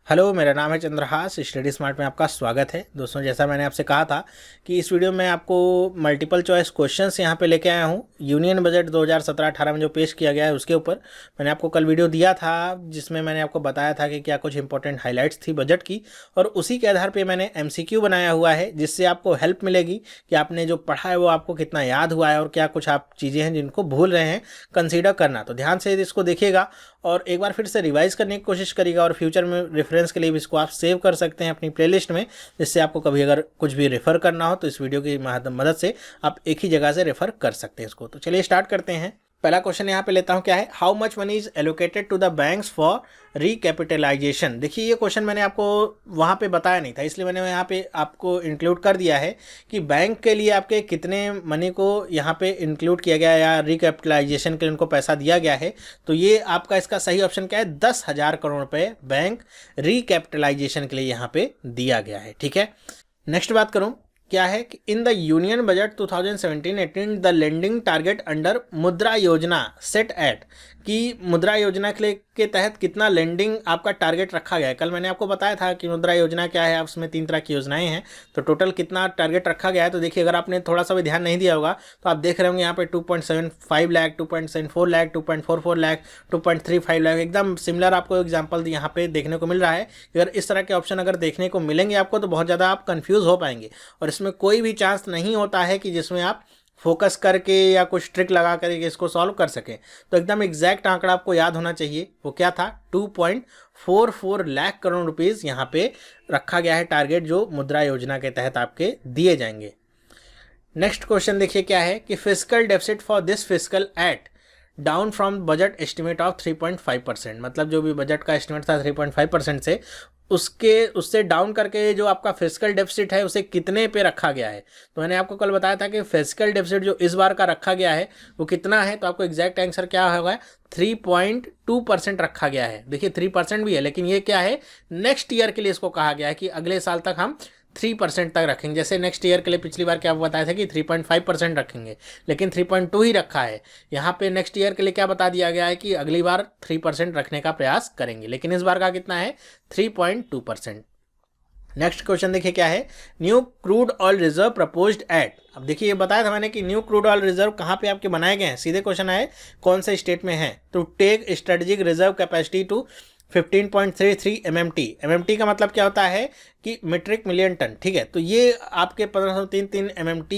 Hello, मेरा नाम है चंद्रहास। स्टडी स्मार्ट में आपका स्वागत है। दोस्तों, जैसा मैंने आपसे कहा था कि इस वीडियो में आपको मल्टीपल चॉइस क्वेश्चंस यहाँ पे लेके आया हूँ। यूनियन बजट 2017-18 में जो पेश किया गया है उसके ऊपर मैंने आपको कल वीडियो दिया था, जिसमें मैंने आपको बताया था कि क्या कुछ इंपॉर्टेंट हाईलाइट्स थी बजट की, और उसी के आधार पर मैंने MCQ बनाया हुआ है, जिससे आपको हेल्प मिलेगी कि आपने जो पढ़ा है वो आपको कितना याद हुआ है और क्या कुछ आप चीज़ें हैं जिनको भूल रहे हैं, कंसीडर करना। तो ध्यान से इसको देखिएगा और एक बार फिर से रिवाइज करने की कोशिश करिएगा, और फ्यूचर में रेफरेंस के लिए भी इसको आप सेव कर सकते हैं अपनी प्लेलिस्ट में, जिससे आपको कभी अगर कुछ भी रेफर करना हो तो इस वीडियो की मदद से आप एक ही जगह से रेफर कर सकते हैं इसको। तो चलिए स्टार्ट करते हैं। पहला क्वेश्चन यहाँ पे लेता हूँ, क्या है, how much money is allocated to the banks for recapitalisation. देखिए, ये क्वेश्चन मैंने आपको वहाँ पे बताया नहीं था, इसलिए मैंने यहाँ पे आपको इंक्लूड कर दिया है कि बैंक के लिए आपके कितने मनी को यहाँ पे इंक्लूड किया गया है या रिकैपिटलाइजेशन के लिए उनको पैसा दिया गया है। तो ये आपका इसका सही ऑप्शन क्या है, 10,000 करोड़ रुपये बैंक रिकैपिटलाइजेशन के लिए यहाँ पे दिया गया है। ठीक है, नेक्स्ट बात करूँ, क्या है कि in the union budget 2017-18 the lending target under मुद्रा योजना सेट एट, कि मुद्रा योजना के तहत कितना लेंडिंग आपका टारगेट रखा गया है। कल मैंने आपको बताया था कि मुद्रा योजना क्या है, उसमें 3 तरह की योजनाएं हैं, तो टोटल कितना टारगेट रखा गया है। तो देखिए, अगर आपने थोड़ा सा भी ध्यान नहीं दिया होगा तो आप देख रहे होंगे यहाँ पे 2.75 लाख, 2.74 लाख, 2.44 लाख, 2.35 लाख, एकदम सिमिलर आपको एग्जाम्पल यहाँ पे देखने को मिल रहा है। अगर इस तरह के ऑप्शन अगर देखने को मिलेंगे आपको तो बहुत ज़्यादा आप कन्फ्यूज़ हो पाएंगे, और इसमें कोई भी चांस नहीं होता है कि जिसमें आप फोकस करके या कुछ ट्रिक लगा करके इसको सॉल्व कर सकें। तो एकदम एग्जैक्ट आंकड़ा आपको याद होना चाहिए। वो क्या था, 2.44 लाख करोड़ रुपीज़ यहाँ पे रखा गया है टारगेट, जो मुद्रा योजना के तहत आपके दिए जाएंगे। नेक्स्ट क्वेश्चन देखिए, क्या है कि fiscal deficit for this fiscal at down from budget estimate of 3.5%। मतलब जो भी बजट का एस्टिमेट था 3.5% से उससे डाउन करके जो आपका फिजिकल डेफिसिट है उसे कितने पे रखा गया है। तो मैंने आपको कल बताया था कि फिजिकल डेफिसिट जो इस बार का रखा गया है वो कितना है, तो आपको एग्जैक्ट आंसर क्या होगा, 3.2% रखा गया है। देखिए 3% भी है, लेकिन ये क्या है, नेक्स्ट ईयर के लिए इसको कहा गया है कि अगले साल तक हम 3% तक रखेंगे। जैसे नेक्स्ट ईयर के लिए पिछली बार क्या बताया था कि 3.5% रखेंगे, लेकिन 3.2 ही रखा है। यहाँ पे नेक्स्ट ईयर के लिए क्या बता दिया गया है कि अगली बार 3% रखने का प्रयास करेंगे, लेकिन इस बार का कितना है, 3.2%। नेक्स्ट क्वेश्चन देखिए, क्या है, new crude oil reserve proposed at. अब देखिए, ये बताया था मैंने कि न्यू क्रूड ऑयल रिजर्व कहाँ पे आपके बनाए गए हैं। सीधे क्वेश्चन आए कौन से स्टेट में है, तो take strategic reserve capacity to 15.33 MMT का मतलब क्या होता है कि मीट्रिक मिलियन टन। ठीक है, तो ये आपके 1503 MMT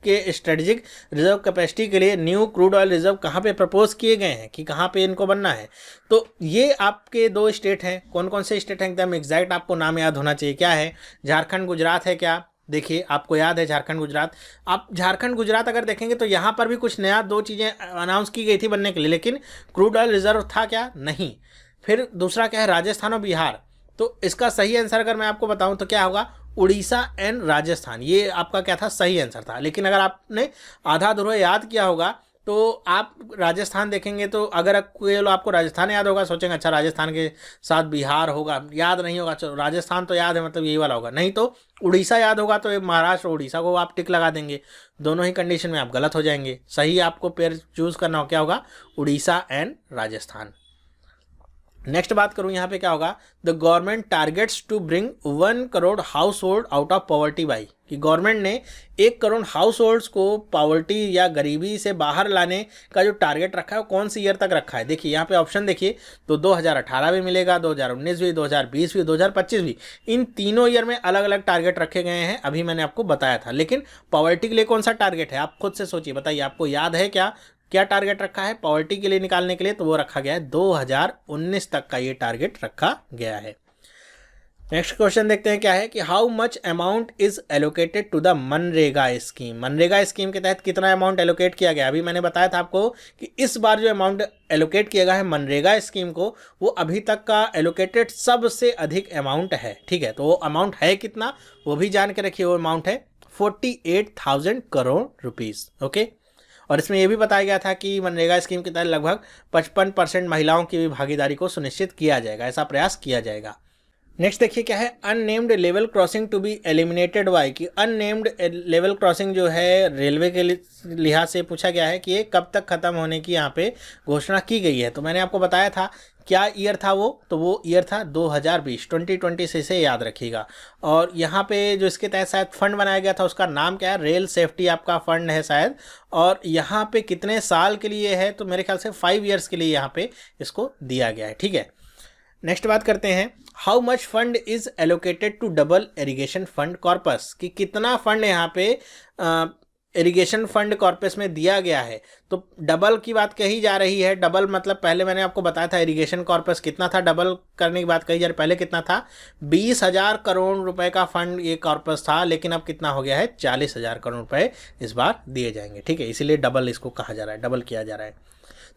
के स्ट्रेटेजिक रिजर्व कैपेसिटी के लिए न्यू क्रूड ऑयल रिजर्व कहाँ पे प्रपोज किए गए हैं कि कहाँ पे इनको बनना है। तो ये आपके 2 स्टेट हैं। कौन कौन से स्टेट हैं, एकदम एग्जैक्ट आपको नाम याद होना चाहिए। क्या है, झारखंड गुजरात है क्या। देखिए, आपको याद है झारखंड गुजरात। आप झारखंड गुजरात अगर देखेंगे तो यहाँ पर भी कुछ नया 2 चीज़ें अनाउंस की गई थी बनने के लिए, लेकिन क्रूड ऑयल रिजर्व था क्या, नहीं। फिर दूसरा क्या है, राजस्थान और बिहार। तो इसका सही आंसर अगर मैं आपको बताऊं तो क्या होगा, उड़ीसा एंड राजस्थान। ये आपका क्या था, सही आंसर था। लेकिन अगर आपने आधा अधूरा याद किया होगा तो आप राजस्थान देखेंगे तो अगर आपको राजस्थान याद होगा, सोचेंगे अच्छा राजस्थान के साथ बिहार होगा, याद नहीं होगा। चलो, राजस्थान तो याद है, मतलब यही वाला होगा। नहीं तो उड़ीसा याद होगा तो महाराष्ट्र उड़ीसा को आप टिक लगा देंगे। दोनों ही कंडीशन में आप गलत हो जाएंगे। सही आपको पेयर चूज करना हो, क्या होगा, उड़ीसा एंड राजस्थान। नेक्स्ट बात करूं, यहाँ पे क्या होगा, the government targets to bring 1 crore household out of poverty by, कि गवर्नमेंट ने 1 करोड़ हाउस होल्ड्स को पॉवर्टी या गरीबी से बाहर लाने का जो टारगेट रखा है वो कौन सी ईयर तक रखा है। देखिए यहाँ पे ऑप्शन देखिए, तो 2018 भी मिलेगा, 2019 भी, 2020 भी, 2025 भी। इन तीनों ईयर में अलग अलग टारगेट रखे गए हैं, अभी मैंने आपको बताया था। लेकिन पॉवर्टी के लिए कौन सा टारगेट है, आप खुद से सोचिए, बताइए, आपको याद है क्या टारगेट रखा है पॉवर्टी के लिए निकालने के लिए। तो वो रखा गया है 2019 तक का ये टारगेट रखा गया है। नेक्स्ट क्वेश्चन देखते हैं, क्या है कि how much amount is allocated to the MNREGA scheme. MNREGA scheme के तहत कितना अमाउंट एलोकेट किया गया। अभी मैंने बताया था आपको कि इस बार जो अमाउंट एलोकेट किया गया है मनरेगा स्कीम को, वो अभी तक का एलोकेटेड सबसे अधिक अमाउंट है। ठीक है, तो वो अमाउंट है कितना, वो भी जान के रखिए। वो अमाउंट है 48,000 करोड़ रुपीज़। ओके, और इसमें यह भी बताया गया था कि मनरेगा स्कीम के तहत लगभग 55% महिलाओं की भी भागीदारी को सुनिश्चित किया जाएगा, ऐसा प्रयास किया जाएगा। नेक्स्ट देखिए, क्या है, unmanned level crossing to be eliminated by, कि अननेम्ड लेवल क्रॉसिंग जो है रेलवे के लिहाज से पूछा गया है कि ये कब तक खत्म होने की यहाँ पे घोषणा की गई है। तो मैंने आपको बताया था क्या ईयर था वो, तो वो ईयर था 2020, 2020 से इसे याद रखिएगा। और यहाँ पे जो इसके तहत शायद फंड बनाया गया था उसका नाम क्या है, रेल सेफ्टी आपका फंड है शायद। और यहाँ पे कितने साल के लिए है, तो मेरे ख्याल से 5 ईयर्स के लिए यहाँ पे इसको दिया गया है, ठीक है। नेक्स्ट बात करते हैं, how much fund is allocated to double irrigation fund corpus, कि कितना फंड यहाँ पे इरिगेशन फंड कॉर्पस में दिया गया है। तो डबल की बात कही जा रही है, डबल मतलब पहले मैंने आपको बताया था इरिगेशन कॉर्पस कितना था, डबल करने की बात कही जा रही, पहले कितना था 20,000 करोड़ रुपए का फंड ये कॉर्पस था, लेकिन अब कितना हो गया है 40,000 करोड़ रुपए इस बार दिए जाएंगे, ठीक है। इसीलिए डबल इसको कहा जा रहा है, डबल किया जा रहा है।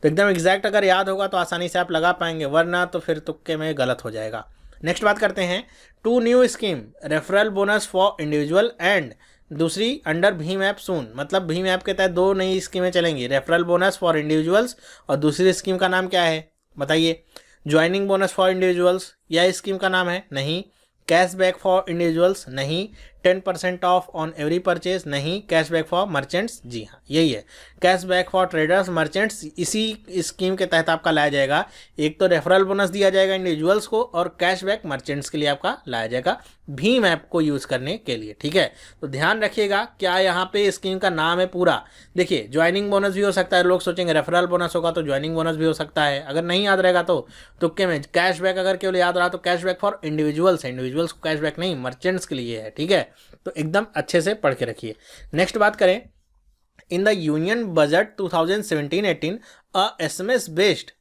तो एकदम एग्जैक्ट अगर याद होगा तो आसानी से आप लगा पाएंगे, वरना तो फिर तुक्के में गलत हो जाएगा। नेक्स्ट बात करते हैं, 2 new scheme referral bonus for individual and दूसरी अंडर भीम ऐप सून, मतलब भीम ऐप के तहत 2 नई स्कीमें चलेंगी, रेफरल बोनस फॉर इंडिविजुअल्स और दूसरी स्कीम का नाम क्या है बताइए। ज्वाइनिंग बोनस फॉर इंडिविजुअल्स, यह स्कीम का नाम है नहीं। कैशबैक फॉर इंडिविजुअल्स नहीं। 10% ऑफ ऑन एवरी परचेज नहीं। कैशबैक फॉर मर्चेंट्स, जी हाँ यही है। कैशबैक फॉर ट्रेडर्स मर्चेंट्स इसी स्कीम के तहत आपका लाया जाएगा। एक तो रेफरल बोनस दिया जाएगा इंडिविजुअल्स को और कैशबैक मर्चेंट्स के लिए आपका लाया जाएगा भीम ऐप को यूज़ करने के लिए, ठीक है। तो ध्यान रखिएगा क्या यहाँ पे स्कीम का नाम है पूरा। देखिए ज्वाइनिंग बोनस भी हो सकता है, लोग सोचेंगे रेफरल बोनस होगा तो ज्वाइनिंग बोनस भी हो सकता है, अगर नहीं याद रहेगा तो तुक्के में। कैशबैक अगर केवल याद रहा तो कैशबैक फॉर इंडिविजुअल्स है, इंडिविजुअल्स को कैशबैक नहीं, मर्चेंट्स के लिए है, ठीक है। तो एकदम अच्छे से पढ़ के रखिए। नेक्स्ट बात करें, in the union budget 2017-18 a SMS based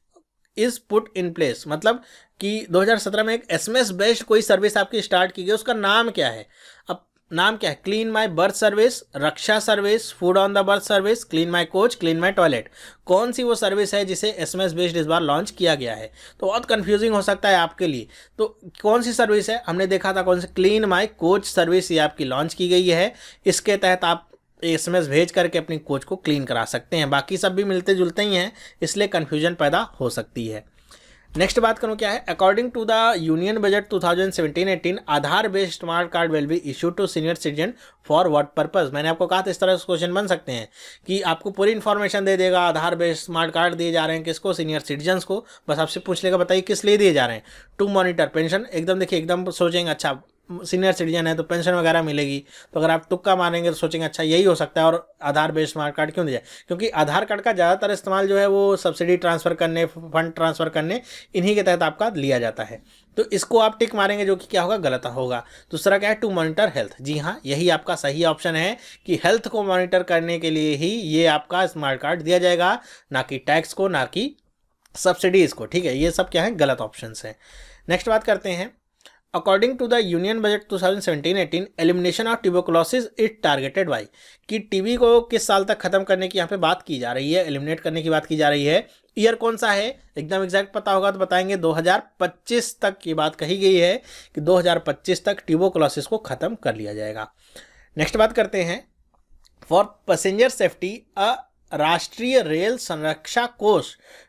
is put in place, मतलब कि 2017 में एक एसएमएस बेस्ड कोई सर्विस आपकी स्टार्ट की गई, उसका नाम क्या है। अब नाम क्या है, clean my birth service, Raksha service, food on the birth service, clean my coach, clean my toilet. कौन सी वो सर्विस है जिसे एसएमएस बेस्ड इस बार लॉन्च किया गया है, तो बहुत कंफ्यूजिंग हो सकता है आपके लिए। तो कौन सी सर्विस है, हमने देखा था कौन सी, क्लीन माई कोच सर्विस ये आपकी लॉन्च की गई है। इसके तहत आप एसएमएस भेज करके अपनी कोच को क्लीन करा सकते हैं, बाकी सब भी मिलते जुलते ही हैं, इसलिए कन्फ्यूजन पैदा हो सकती है। नेक्स्ट बात करूँ क्या है, according to the union budget 2017-18 Aadhaar based smart card will be issued to senior citizen for what purpose. मैंने आपको कहा था इस तरह से क्वेश्चन बन सकते हैं कि आपको पूरी इन्फॉर्मेशन दे देगा, आधार बेस्ड स्मार्ट कार्ड दिए जा रहे हैं किसको, सीनियर सिटीजन्स को। बस आपसे पूछ लेगा बताइए किस लिए दिए जा रहे हैं, टू मॉनिटर पेंशन। एकदम देखिए एकदम सोचेंगे अच्छा सीनियर सिटीजन है तो पेंशन वगैरह मिलेगी, तो अगर आप तुक्का मारेंगे तो सोचेंगे अच्छा यही हो सकता है, और आधार बेस्ड स्मार्ट कार्ड क्यों दिया, क्योंकि आधार कार्ड का ज़्यादातर इस्तेमाल जो है वो सब्सिडी ट्रांसफ़र करने, फंड ट्रांसफ़र करने, इन्हीं के तहत आपका लिया जाता है। तो इसको आप टिक मारेंगे जो कि क्या होगा, गलत होगा। दूसरा क्या है, टू मॉनिटर हेल्थ, जी हाँ यही आपका सही ऑप्शन है कि हेल्थ को मॉनिटर करने के लिए ही ये आपका स्मार्ट कार्ड दिया जाएगा, ना कि टैक्स को, ना कि सब्सिडीज़ को, ठीक है। ये सब क्या है, गलत ऑप्शन हैं। नेक्स्ट बात करते हैं, according to the union budget 2017-18 elimination of tuberculosis is targeted by, कि टीबी को किस साल तक खत्म करने की यहाँ पे बात की जा रही है, एलिमिनेट करने की बात की जा रही है। ईयर कौन सा है, एकदम एग्जैक्ट पता होगा तो बताएंगे, 2025 तक की बात कही गई है कि 2025 तक ट्यूबरकुलोसिस को खत्म कर लिया जाएगा। नेक्स्ट बात करते हैं, फॉर पैसेंजर सेफ्टी अ राष्ट्रीय रेल संरक्षा कोष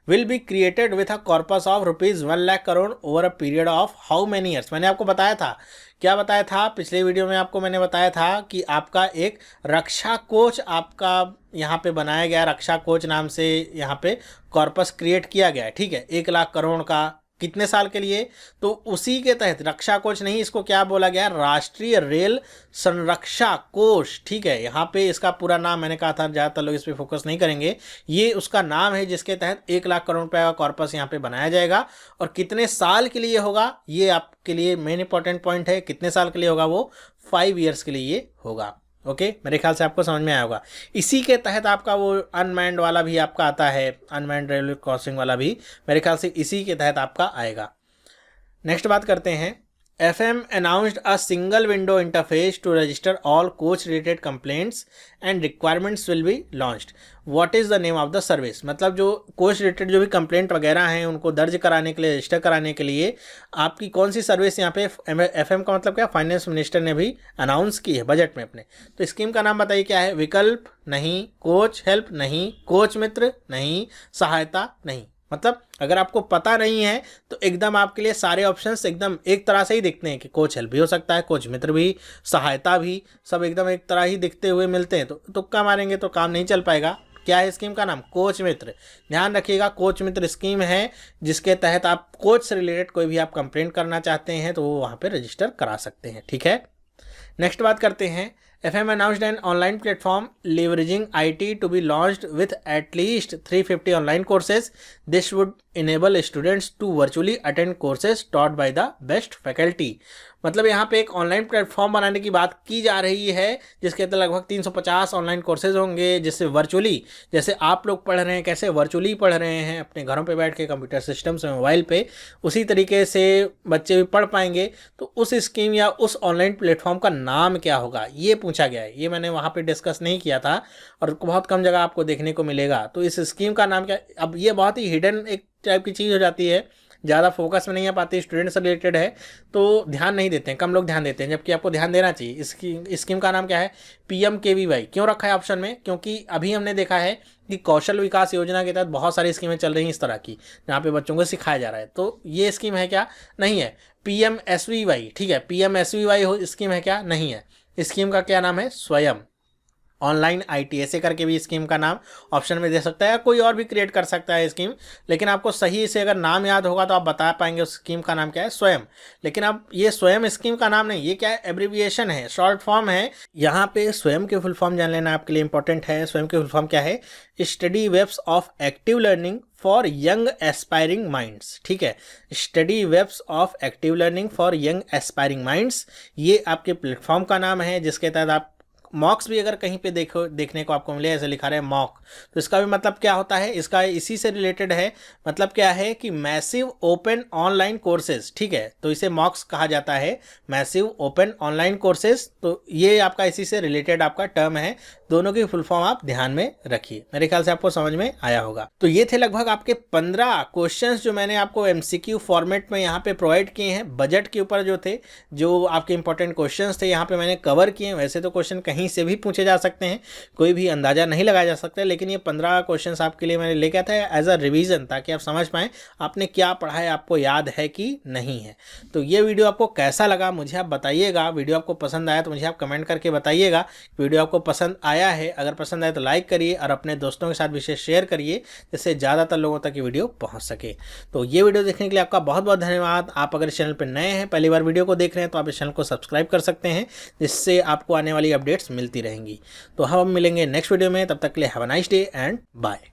will be created with a corpus of ₹1 lakh crore over a period of how many years. मैंने आपको बताया था, क्या बताया था पिछले वीडियो में आपको मैंने बताया था कि आपका एक रक्षा कोष आपका यहाँ पे बनाया गया, रक्षा कोष नाम से यहाँ पे कॉर्पस क्रिएट किया गया है, ठीक है। 1 लाख करोड़ का कितने साल के लिए, तो उसी के तहत रक्षा कोष नहीं, इसको क्या बोला गया, राष्ट्रीय रेल संरक्षा कोष, ठीक है। यहाँ पे इसका पूरा नाम मैंने कहा था, ज़्यादातर लोग इस पर फोकस नहीं करेंगे, ये उसका नाम है जिसके तहत 1 लाख करोड़ रुपए का कॉर्पस यहाँ पे बनाया जाएगा। और कितने साल के लिए होगा, ये आपके लिए मेन इंपॉर्टेंट पॉइंट है, कितने साल के लिए होगा, वो 5 ईयर्स के लिए ये होगा। ओके मेरे ख्याल से आपको समझ में आया होगा। इसी के तहत आपका वो अनमैन्ड वाला भी आपका आता है, अनमैन्ड रेलवे क्रॉसिंग वाला भी मेरे ख्याल से इसी के तहत आपका आएगा। नेक्स्ट बात करते हैं, FM announced a single window interface to register all coach related complaints and requirements will be launched. What is the name of the service? मतलब जो कोच रिलेटेड जो भी कंप्लेंट वगैरह हैं उनको दर्ज कराने के लिए, रजिस्टर कराने के लिए आपकी कौन सी सर्विस यहाँ पे FM का मतलब क्या, फाइनेंस मिनिस्टर ने भी अनाउंस की है बजट में अपने। तो स्कीम का नाम बताइए क्या है, विकल्प नहीं, कोच हेल्प नहीं, कोच मित्र नहीं, सहायता नहीं। मतलब अगर आपको पता नहीं है तो एकदम आपके लिए सारे ऑप्शंस एकदम एक तरह से ही दिखते हैं कि कोच हेल्प भी हो सकता है, कोच मित्र भी, सहायता भी, सब एकदम एक तरह ही दिखते हुए मिलते हैं। तो तुक्का मारेंगे तो काम नहीं चल पाएगा, क्या है स्कीम का नाम? कोच मित्र। ध्यान रखिएगा, कोच मित्र स्कीम है जिसके तहत आप कोच से रिलेटेड कोई भी आप कंप्लेंट करना चाहते हैं तो वो वहाँ पे रजिस्टर करा सकते हैं। ठीक है, नेक्स्ट बात करते हैं। FM announced an online platform leveraging IT to be launched with at least 350 online courses. This would enable students to virtually attend courses taught by the best faculty. मतलब यहाँ पे एक ऑनलाइन प्लेटफॉर्म बनाने की बात की जा रही है जिसके अंदर लगभग 350 ऑनलाइन कोर्सेज होंगे, जिससे वर्चुअली, जैसे आप लोग पढ़ रहे हैं कैसे वर्चुअली पढ़ रहे हैं अपने घरों पे बैठ के कंप्यूटर सिस्टम से, मोबाइल पे, उसी तरीके से बच्चे भी पढ़ पाएंगे। तो उस स्कीम या उस ऑनलाइन प्लेटफॉर्म का नाम क्या होगा ये पूछा गया है। ये मैंने वहाँ पे डिस्कस नहीं किया था और बहुत कम जगह आपको देखने को मिलेगा। तो इस स्कीम का नाम क्या? अब ये बहुत ही हिडन एक टाइप की चीज़ हो जाती है, ज़्यादा फोकस में नहीं आ पाती, स्टूडेंट से रिलेटेड है तो ध्यान नहीं देते हैं, कम लोग ध्यान देते हैं, जबकि आपको ध्यान देना चाहिए। इसकी स्कीम का नाम क्या है? PMKVY। क्यों रखा है ऑप्शन में? क्योंकि अभी हमने देखा है कि कौशल विकास योजना के तहत बहुत सारी स्कीमें चल रही हैं इस तरह की जहाँ पे बच्चों को सिखाया जा रहा है। तो ये स्कीम है क्या? नहीं है। PMSVY, ठीक है, PMSVY स्कीम है क्या? नहीं है। स्कीम का क्या नाम है? स्वयं ऑनलाइन IT, ऐसे करके भी स्कीम का नाम ऑप्शन में दे सकता है, या कोई और भी क्रिएट कर सकता है स्कीम, लेकिन आपको सही से अगर नाम याद होगा तो आप बता पाएंगे उस स्कीम का नाम क्या है? स्वयं। लेकिन अब ये स्वयं स्कीम का नाम नहीं, ये क्या है? एब्रीविएशन है, शॉर्ट फॉर्म है। यहाँ पे स्वयं के फुल फॉर्म जान लेना आपके लिए इंपॉर्टेंट है। स्वयं के फुल फॉर्म क्या है? Study webs of active learning for young aspiring minds. ठीक है, study webs of active learning for young aspiring minds, ये आपके प्लेटफॉर्म का नाम है जिसके तहत आप मॉक्स भी अगर कहीं पे देखने को आपको मिले, ऐसे लिखा रहे मॉक, तो इसका भी मतलब क्या होता है? इसका इसी से रिलेटेड है। मतलब क्या है कि मैसिव ओपन ऑनलाइन कोर्सेज। ठीक है, तो इसे मॉक्स कहा जाता है, मैसिव ओपन ऑनलाइन कोर्सेज। तो ये आपका इसी से रिलेटेड आपका टर्म है। दोनों की फुल फॉर्म आप ध्यान में रखिए, मेरे ख्याल से आपको समझ में आया होगा। तो ये थे लगभग आपके 15 क्वेश्चंस जो मैंने आपको MCQ फॉर्मेट में यहाँ पे प्रोवाइड किए हैं। बजट के ऊपर जो थे, जो आपके इंपॉर्टेंट क्वेश्चंस थे यहाँ पे मैंने कवर किए। वैसे तो क्वेश्चन कहीं से भी पूछे जा सकते हैं, कोई भी अंदाजा नहीं लगाया जा सकता, लेकिन ये 15 क्वेश्चंस आपके लिए मैंने लेके आया था एज अ रिवीजन, ताकि आप समझ पाएँ आपने क्या पढ़ा है, आपको याद है कि नहीं है। तो ये वीडियो आपको कैसा लगा मुझे आप बताइएगा। वीडियो आपको पसंद आया तो मुझे आप कमेंट करके बताइएगा। वीडियो आपको पसंद आया है, अगर पसंद आए तो लाइक करिए और अपने दोस्तों के साथ विशेष शेयर करिए, जिससे ज़्यादातर लोगों तक ये वीडियो पहुंच सके। तो ये वीडियो देखने के लिए आपका बहुत बहुत धन्यवाद। आप अगर इस चैनल पर नए हैं, पहली बार वीडियो को देख रहे हैं, तो आप इस चैनल को सब्सक्राइब कर सकते हैं, जिससे आपको आने वाली अपडेट्स मिलती रहेंगी। तो हम मिलेंगे नेक्स्ट वीडियो में, तब तक के लिए have a nice day and bye.